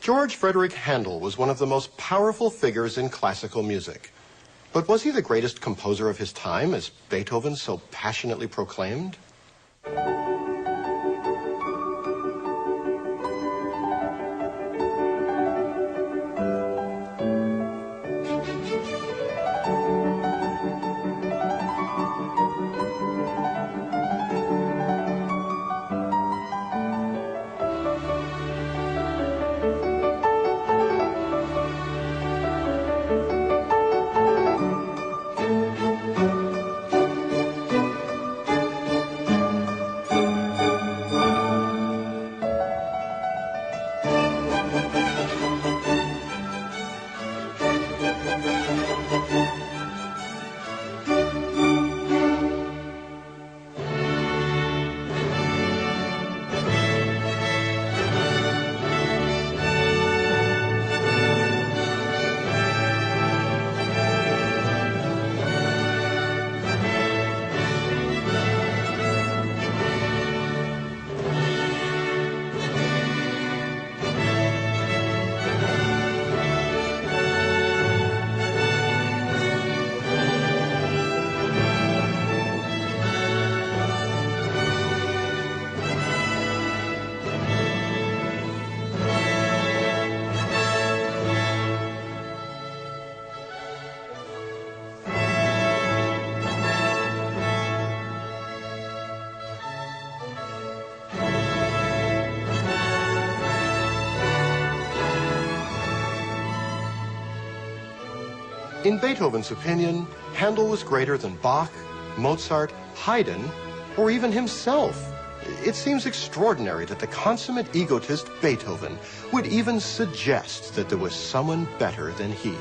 George Frederick Händel was one of the most powerful figures in classical music. But was he the greatest composer of his time, as Beethoven so passionately proclaimed? In Beethoven's opinion, Händel was greater than Bach, Mozart, Haydn, or even himself. It seems extraordinary that the consummate egotist Beethoven would even suggest that there was someone better than he.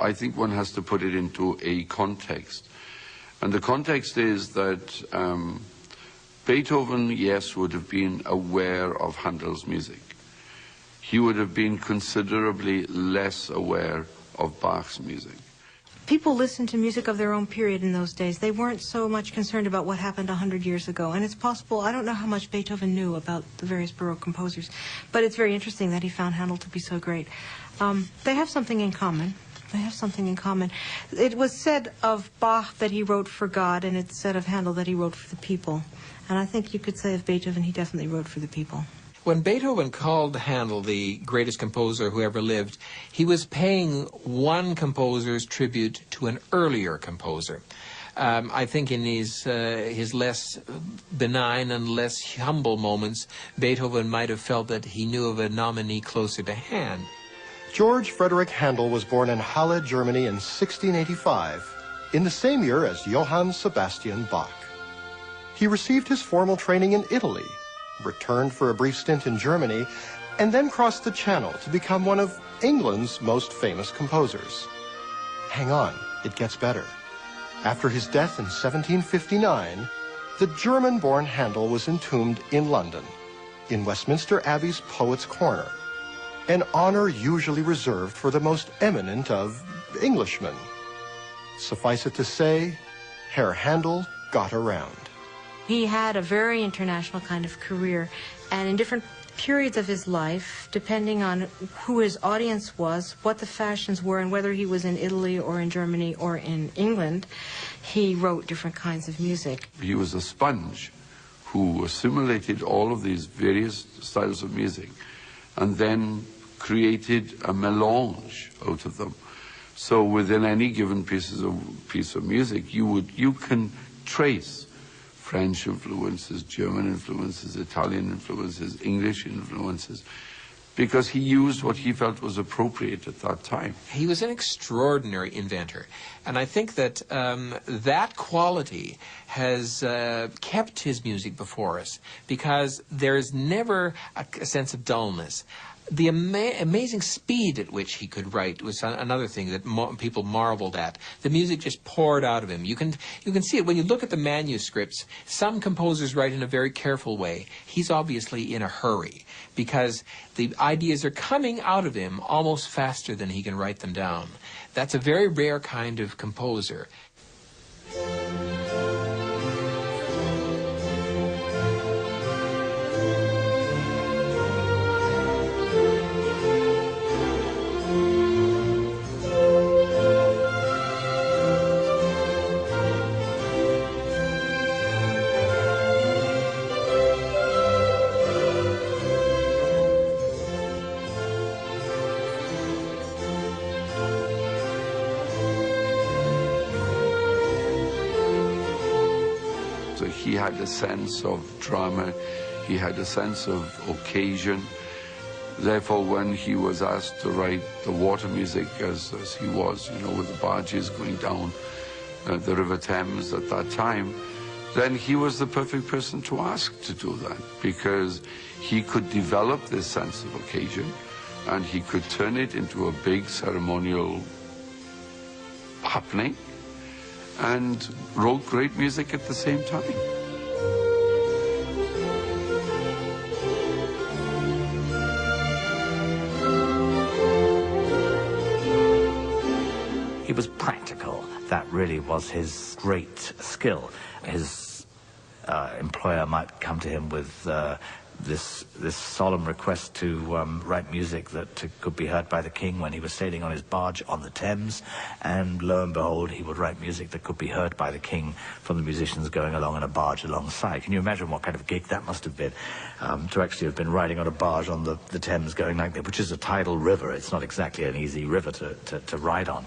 I think one has to put it into a context. And the context is that Beethoven, yes, would have been aware of Handel's music. He would have been considerably less aware of Bach's music. People listened to music of their own period in those days. They weren't so much concerned about what happened 100 years ago. And it's possible, I don't know how much Beethoven knew about the various Baroque composers, but it's very interesting that he found Händel to be so great. They have something in common. They have something in common. It was said of Bach that he wrote for God, and it's said of Händel that he wrote for the people. And I think you could say of Beethoven, he definitely wrote for the people. When Beethoven called Händel the greatest composer who ever lived, he was paying one composer's tribute to an earlier composer. I think in his less benign and less humble moments, Beethoven might have felt that he knew of a nominee closer to hand. George Frederick Händel was born in Halle, Germany in 1685, in the same year as Johann Sebastian Bach. He received his formal training in Italy, returned for a brief stint in Germany, and then crossed the Channel to become one of England's most famous composers. Hang on, it gets better. After his death in 1759, the German-born Händel was entombed in London, in Westminster Abbey's Poets' Corner, an honor usually reserved for the most eminent of Englishmen. Suffice it to say, Herr Händel got around. He had a very international kind of career, and in different periods of his life, depending on who his audience was, what the fashions were, and whether he was in Italy or in Germany or in England, he wrote different kinds of music. He was a sponge who assimilated all of these various styles of music and then created a melange out of them. So within any given piece of music, you can trace French influences, German influences, Italian influences, English influences, because he used what he felt was appropriate at that time. He was an extraordinary inventor, and I think that that quality has kept his music before us, because there's never a sense of dullness. The amazing speed at which he could write was another thing that people marveled at. The music just poured out of him. You can see it when you look at the manuscripts. Some composers write in a very careful way. He's obviously in a hurry because the ideas are coming out of him almost faster than he can write them down. That's a very rare kind of composer. he had a sense of drama, he had a sense of occasion. Therefore, when he was asked to write the water music, as he was, you know, with the barges going down the River Thames at that time, then he was the perfect person to ask to do that, because he could develop this sense of occasion and he could turn it into a big ceremonial happening and wrote great music at the same time. He was practical. That really was his great skill. His employer might come to him with this solemn request to write music that could be heard by the king when he was sailing on his barge on the Thames, and lo and behold, he would write music that could be heard by the king from the musicians going along on a barge alongside. Can you imagine what kind of gig that must have been, to actually have been riding on a barge on the Thames going like that, which is a tidal river. It's not exactly an easy river to ride on.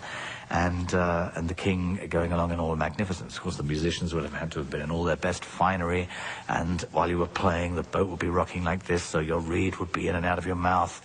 And the king going along in all magnificence. Of course, the musicians would have had to have been in all their best finery, and while you were playing, the boat would be rocking like this, so your reed would be in and out of your mouth.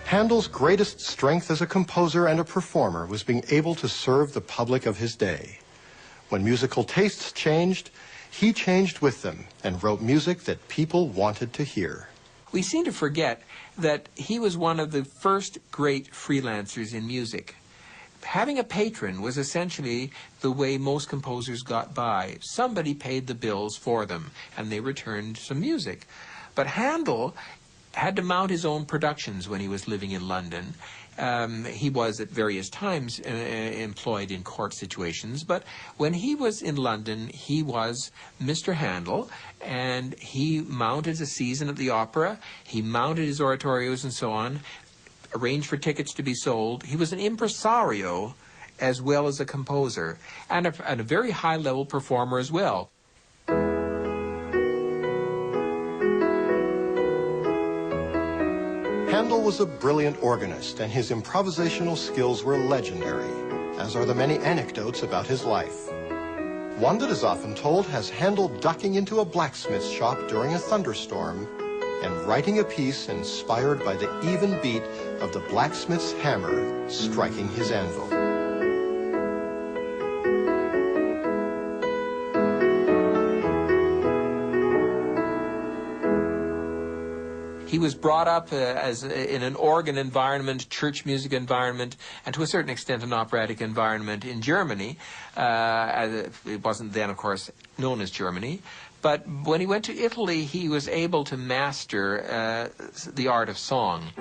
Handel's greatest strength as a composer and a performer was being able to serve the public of his day. When musical tastes changed, he changed with them and wrote music that people wanted to hear. We seem to forget that he was one of the first great freelancers in music. Having a patron was essentially the way most composers got by. Somebody paid the bills for them, and they returned some music. But Händel had to mount his own productions when he was living in London. He was at various times employed in court situations, but when he was in London, he was Mr. Händel, and he mounted a season at the opera, he mounted his oratorios and so on, arranged for tickets to be sold. He was an impresario as well as a composer, and a very high-level performer as well. Händel was a brilliant organist, and his improvisational skills were legendary, as are the many anecdotes about his life. One that is often told has Händel ducking into a blacksmith's shop during a thunderstorm and writing a piece inspired by the even beat of the blacksmith's hammer striking his anvil. He was brought up in an organ environment, church music environment, and to a certain extent an operatic environment in Germany. It wasn't then, of course, known as Germany. But when he went to Italy, he was able to master the art of song.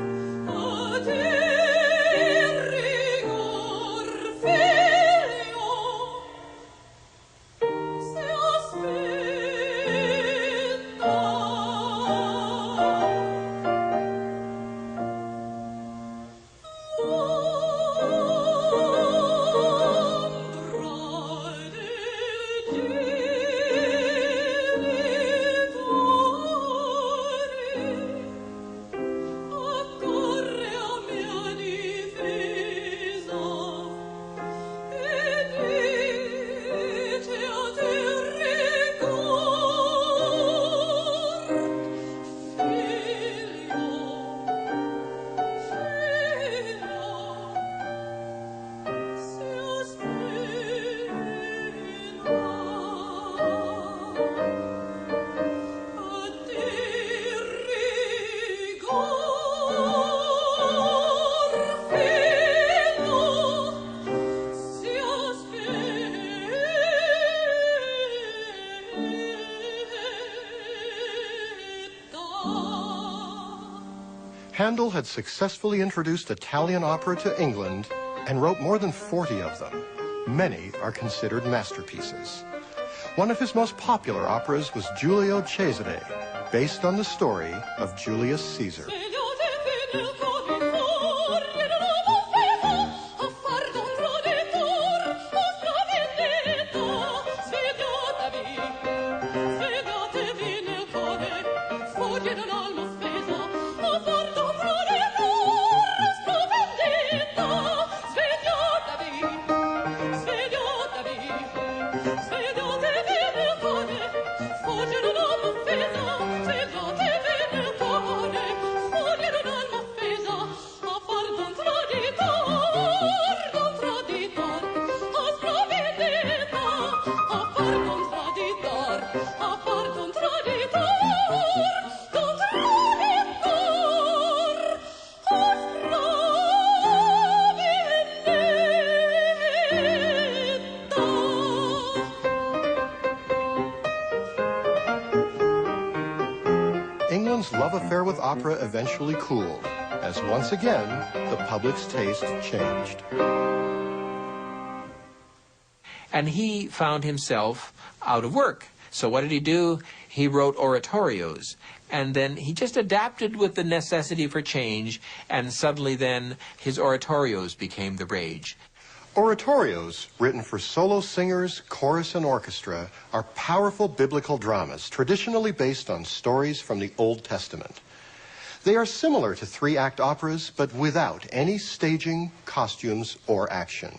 Händel had successfully introduced Italian opera to England and wrote more than 40 of them. Many are considered masterpieces. One of his most popular operas was Giulio Cesare, based on the story of Julius Caesar. England's love affair with opera eventually cooled, as once again, the public's taste changed. And he found himself out of work. So what did he do? He wrote oratorios. And then he just adapted with the necessity for change, and suddenly then his oratorios became the rage. Oratorios, written for solo singers, chorus, and orchestra, are powerful biblical dramas traditionally based on stories from the Old Testament. They are similar to three-act operas, but without any staging, costumes, or action.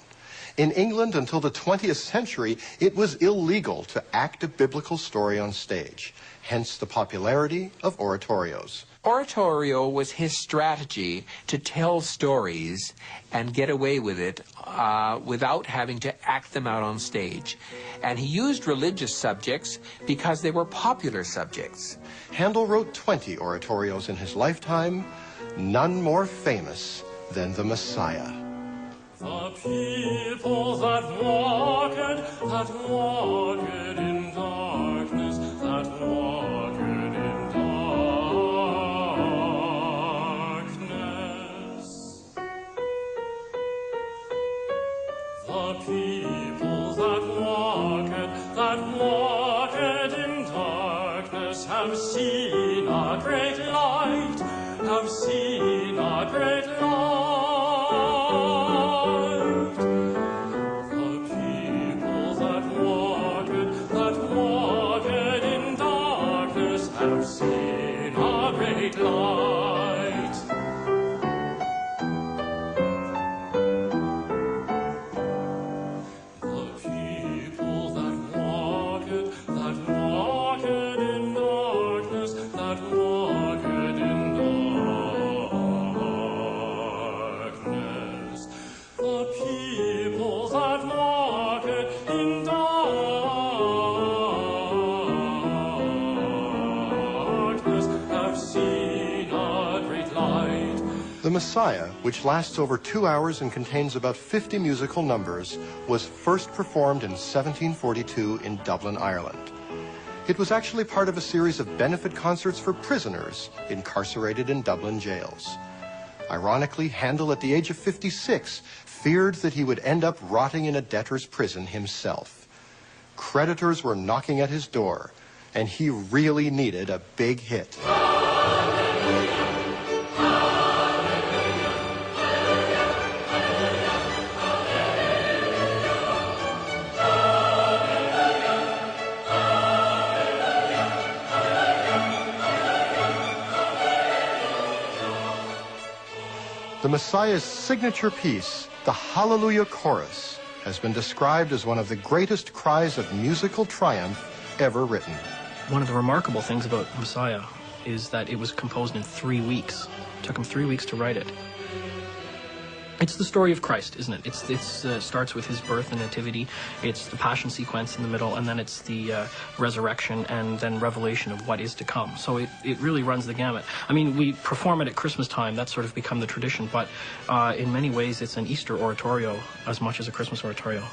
In England until the 20th century, it was illegal to act a biblical story on stage, hence the popularity of oratorios. Oratorio was his strategy to tell stories and get away with it without having to act them out on stage. And he used religious subjects because they were popular subjects. Händel wrote 20 oratorios in his lifetime, none more famous than the Messiah. The people that walked in darkness, that walked in darkness. The people that walked in darkness have seen a great light, have seen a great light. The Messiah, which lasts over 2 hours and contains about 50 musical numbers, was first performed in 1742 in Dublin, Ireland. It was actually part of a series of benefit concerts for prisoners incarcerated in Dublin jails. Ironically, Händel, at the age of 56, feared that he would end up rotting in a debtor's prison himself. Creditors were knocking at his door, and he really needed a big hit. The Messiah's signature piece, the Hallelujah Chorus, has been described as one of the greatest cries of musical triumph ever written. One of the remarkable things about Messiah is that it was composed in 3 weeks. It took him 3 weeks to write it. It's the story of Christ, isn't it? It starts with his birth and nativity. It's the passion sequence in the middle, and then it's the resurrection and then revelation of what is to come. So it really runs the gamut. I mean, we perform it at Christmas time. That's sort of become the tradition. But in many ways, it's an Easter oratorio as much as a Christmas oratorio.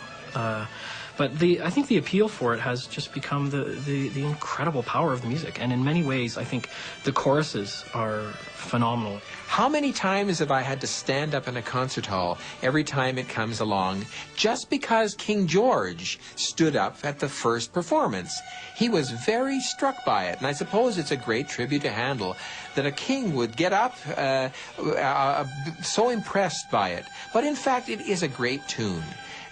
But I think the appeal for it has just become the incredible power of the music. And in many ways, I think the choruses are phenomenal. How many times have I had to stand up in a concert hall every time it comes along just because King George stood up at the first performance? He was very struck by it, and I suppose it's a great tribute to Händel that a king would get up so impressed by it. But in fact, it is a great tune.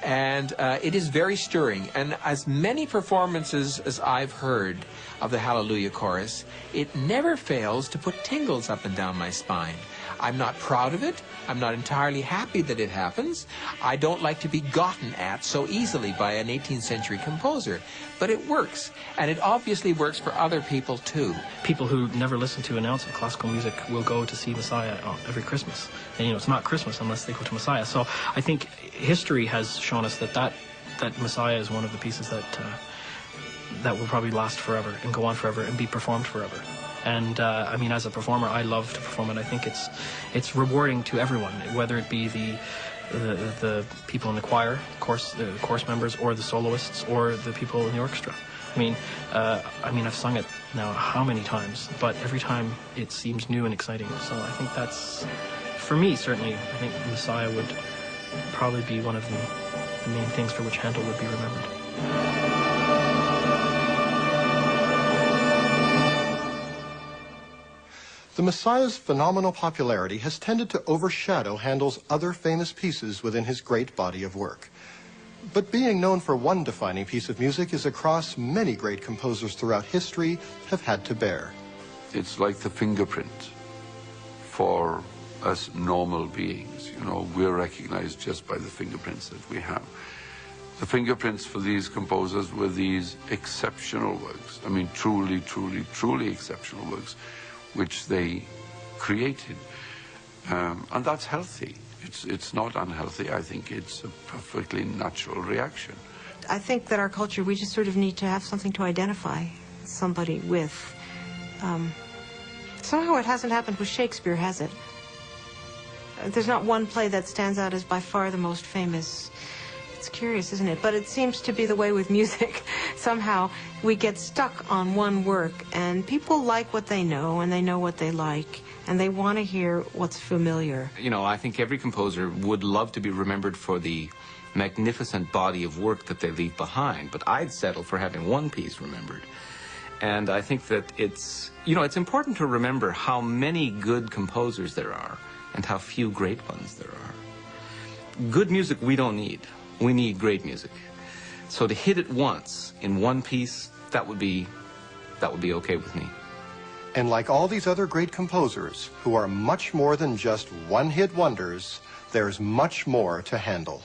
And it is very stirring. And as many performances as I've heard of the Hallelujah Chorus, it never fails to put tingles up and down my spine. I'm not proud of it. I'm not entirely happy that it happens. I don't like to be gotten at so easily by an 18th century composer. But it works. And it obviously works for other people too. People who never listen to an ounce of classical music will go to see Messiah every Christmas. And, you know, it's not Christmas unless they go to Messiah. So I think history has shown us that Messiah is one of the pieces that will probably last forever and go on forever and be performed forever. And I mean, as a performer, I love to perform it. I think it's rewarding to everyone, whether it be the people in the choir, the chorus members, or the soloists, or the people in the orchestra. I mean, I've sung it now how many times, but every time it seems new and exciting. So I think that's, for me, certainly, I think Messiah would probably be one of the main things for which Händel would be remembered. The Messiah's phenomenal popularity has tended to overshadow Händel's other famous pieces within his great body of work. But being known for one defining piece of music is a cross many great composers throughout history have had to bear. It's like the fingerprint for us normal beings. You know, we're recognized just by the fingerprints that we have. The fingerprints for these composers were these exceptional works. I mean, truly, truly, truly exceptional works, which they created. And that's healthy. It's not unhealthy. I think it's a perfectly natural reaction. I think that our culture, we just sort of need to have something to identify somebody with. Somehow it hasn't happened with Shakespeare, has it? There's not one play that stands out as by far the most famous. It's curious, isn't it? But it seems to be the way with music. Somehow we get stuck on one work, and people like what they know, and they know what they like, and they want to hear what's familiar. You know, I think every composer would love to be remembered for the magnificent body of work that they leave behind, but I'd settle for having one piece remembered. And I think that it's important to remember how many good composers there are and how few great ones there are. Good music we don't need. We need great music. So to hit it once in one piece, that would be okay with me. And like all these other great composers, who are much more than just one-hit wonders, there's much more to Händel.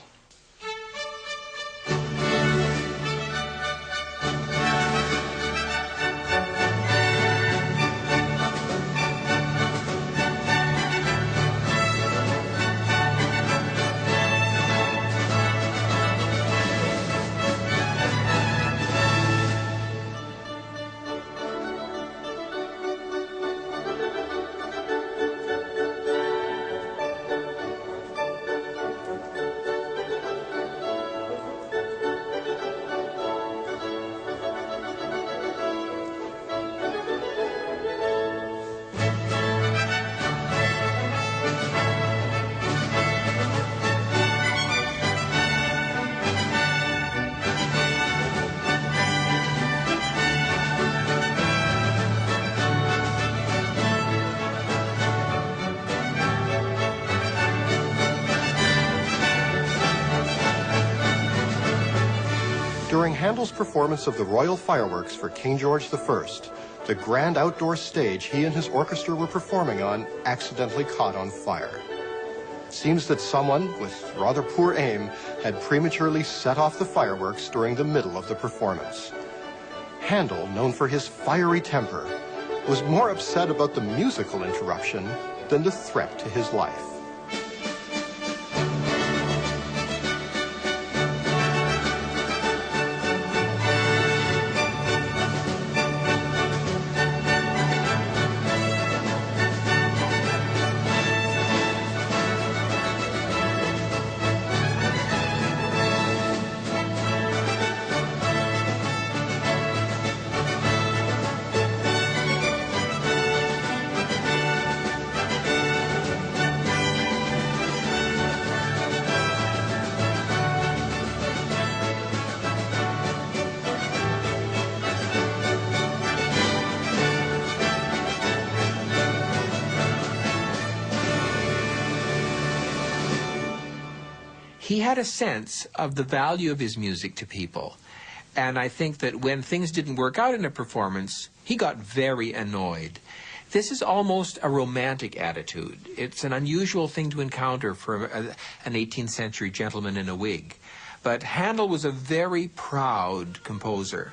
During Händel's performance of the Royal Fireworks for King George I, the grand outdoor stage he and his orchestra were performing on accidentally caught on fire. It seems that someone, with rather poor aim, had prematurely set off the fireworks during the middle of the performance. Händel, known for his fiery temper, was more upset about the musical interruption than the threat to his life. he had a sense of the value of his music to people. And I think that when things didn't work out in a performance, he got very annoyed. This is almost a romantic attitude. It's an unusual thing to encounter for an 18th century gentleman in a wig. But Händel was a very proud composer,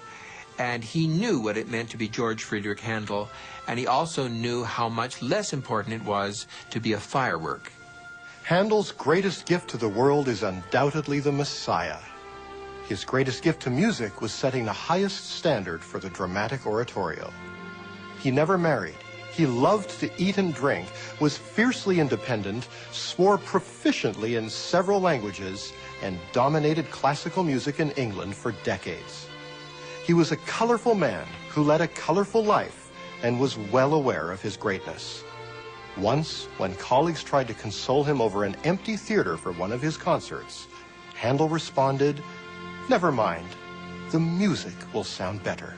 and he knew what it meant to be George Friedrich Händel, and he also knew how much less important it was to be a firework. Handel's greatest gift to the world is undoubtedly the Messiah. His greatest gift to music was setting the highest standard for the dramatic oratorio. He never married. He loved to eat and drink, was fiercely independent, swore proficiently in several languages, and dominated classical music in England for decades. He was a colorful man who led a colorful life and was well aware of his greatness. Once, when colleagues tried to console him over an empty theater for one of his concerts, Händel responded, "Never mind, the music will sound better."